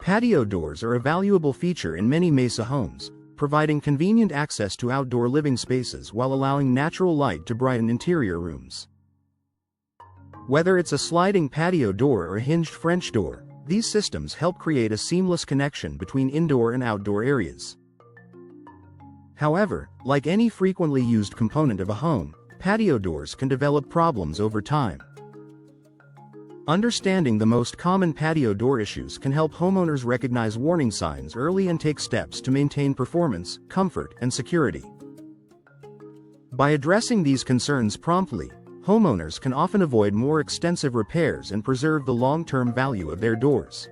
Patio doors are a valuable feature in many Mesa homes, providing convenient access to outdoor living spaces while allowing natural light to brighten interior rooms. Whether it's a sliding patio door or a hinged French door, these systems help create a seamless connection between indoor and outdoor areas. However, like any frequently used component of a home, patio doors can develop problems over time. Understanding the most common patio door issues can help homeowners recognize warning signs early and take steps to maintain performance, comfort, and security. By addressing these concerns promptly, homeowners can often avoid more extensive repairs and preserve the long-term value of their doors.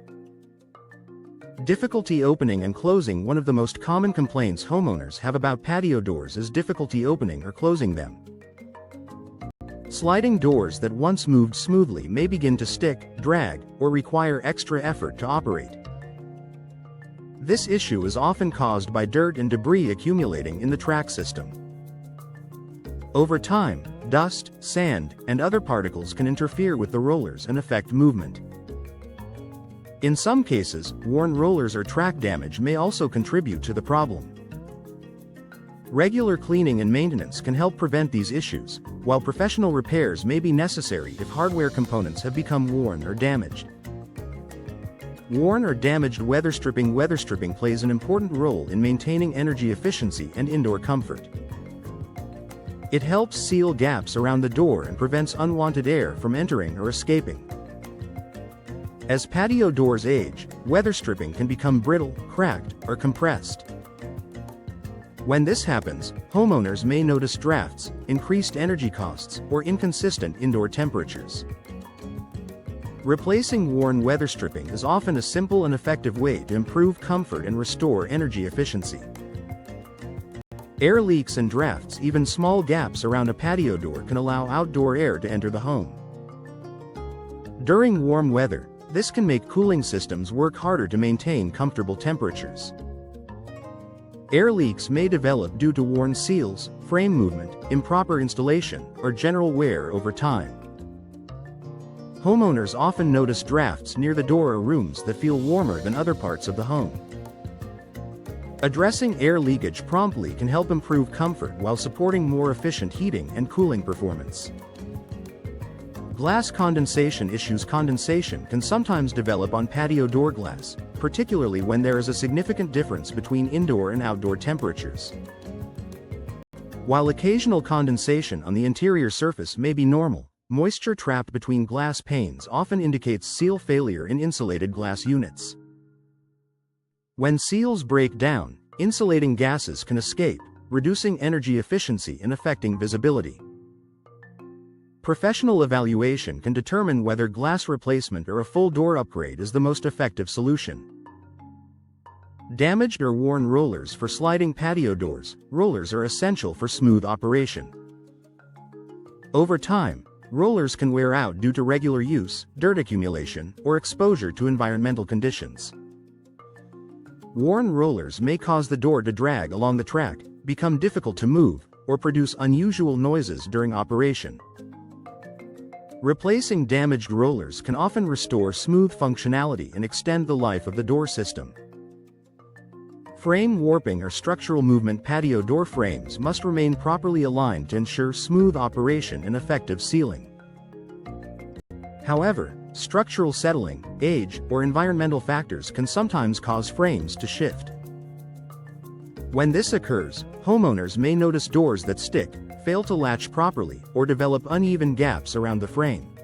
Difficulty opening and closing. One of the most common complaints homeowners have about patio doors is difficulty opening or closing them. Sliding doors that once moved smoothly may begin to stick, drag, or require extra effort to operate. This issue is often caused by dirt and debris accumulating in the track system. Over time, dust, sand, and other particles can interfere with the rollers and affect movement. In some cases, worn rollers or track damage may also contribute to the problem. Regular cleaning and maintenance can help prevent these issues, while professional repairs may be necessary if hardware components have become worn or damaged. Worn or damaged weather stripping. Weather stripping plays an important role in maintaining energy efficiency and indoor comfort. It helps seal gaps around the door and prevents unwanted air from entering or escaping. As patio doors age, weather stripping can become brittle, cracked, or compressed. When this happens, homeowners may notice drafts, increased energy costs, or inconsistent indoor temperatures. Replacing worn weather stripping is often a simple and effective way to improve comfort and restore energy efficiency. Air leaks and drafts. Even small gaps around a patio door can allow outdoor air to enter the home. During warm weather, this can make cooling systems work harder to maintain comfortable temperatures. Air leaks may develop due to worn seals, frame movement, improper installation, or general wear over time. Homeowners often notice drafts near the door or rooms that feel warmer than other parts of the home. Addressing air leakage promptly can help improve comfort while supporting more efficient heating and cooling performance. Glass condensation issues. Condensation can sometimes develop on patio door glass, particularly when there is a significant difference between indoor and outdoor temperatures. While occasional condensation on the interior surface may be normal, moisture trapped between glass panes often indicates seal failure in insulated glass units. When seals break down, insulating gases can escape, reducing energy efficiency and affecting visibility. Professional evaluation can determine whether glass replacement or a full door upgrade is the most effective solution. Damaged or worn rollers. For sliding patio doors, rollers are essential for smooth operation. Over time, rollers can wear out due to regular use, dirt accumulation, or exposure to environmental conditions. Worn rollers may cause the door to drag along the track, become difficult to move, or produce unusual noises during operation. Replacing damaged rollers can often restore smooth functionality and extend the life of the door system. Frame warping or structural movement. Patio door frames must remain properly aligned to ensure smooth operation and effective sealing. However, structural settling, age, or environmental factors can sometimes cause frames to shift. When this occurs, homeowners may notice doors that stick, fail to latch properly, or develop uneven gaps around the frame.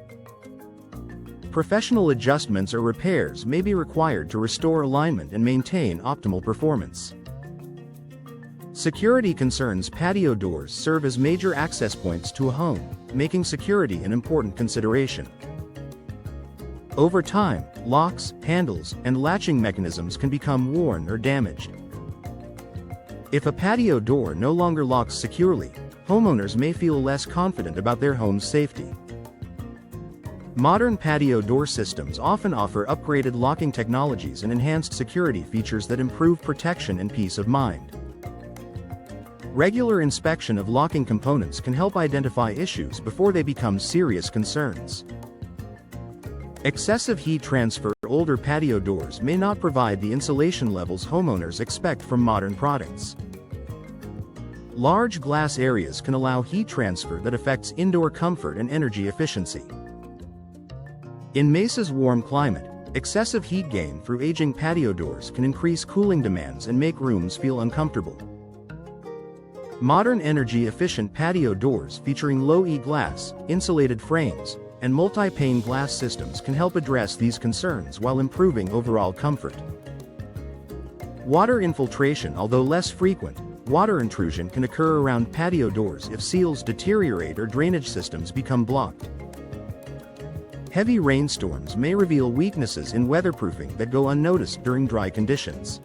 Professional adjustments or repairs may be required to restore alignment and maintain optimal performance. Security concerns. Patio doors serve as major access points to a home, making security an important consideration. Over time, locks, handles, and latching mechanisms can become worn or damaged. If a patio door no longer locks securely, homeowners may feel less confident about their home's safety. Modern patio door systems often offer upgraded locking technologies and enhanced security features that improve protection and peace of mind. Regular inspection of locking components can help identify issues before they become serious concerns. Excessive heat transfer. older patio doors may not provide the insulation levels homeowners expect from modern products. Large glass areas can allow heat transfer that affects indoor comfort and energy efficiency. In Mesa's warm climate, excessive heat gain through aging patio doors can increase cooling demands and make rooms feel uncomfortable. Modern energy-efficient patio doors featuring low-E glass, insulated frames, and multi-pane glass systems can help address these concerns while improving overall comfort. Water infiltration. Although less frequent, water intrusion can occur around patio doors if seals deteriorate or drainage systems become blocked. Heavy rainstorms may reveal weaknesses in weatherproofing that go unnoticed during dry conditions.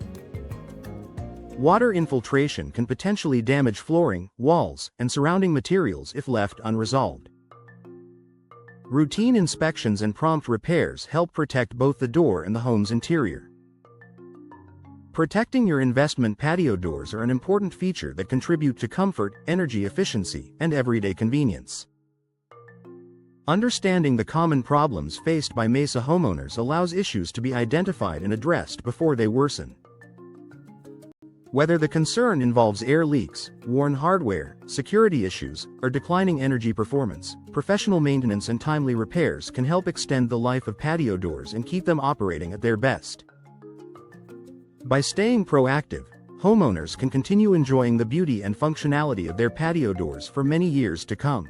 Water infiltration can potentially damage flooring, walls, and surrounding materials if left unresolved. Routine inspections and prompt repairs help protect both the door and the home's interior. Protecting your investment patio doors are an important feature that contribute to comfort, energy efficiency, and everyday convenience. Understanding the common problems faced by Mesa homeowners allows issues to be identified and addressed before they worsen. Whether the concern involves air leaks, worn hardware, security issues, or declining energy performance, professional maintenance and timely repairs can help extend the life of patio doors and keep them operating at their best. By staying proactive, homeowners can continue enjoying the beauty and functionality of their patio doors for many years to come.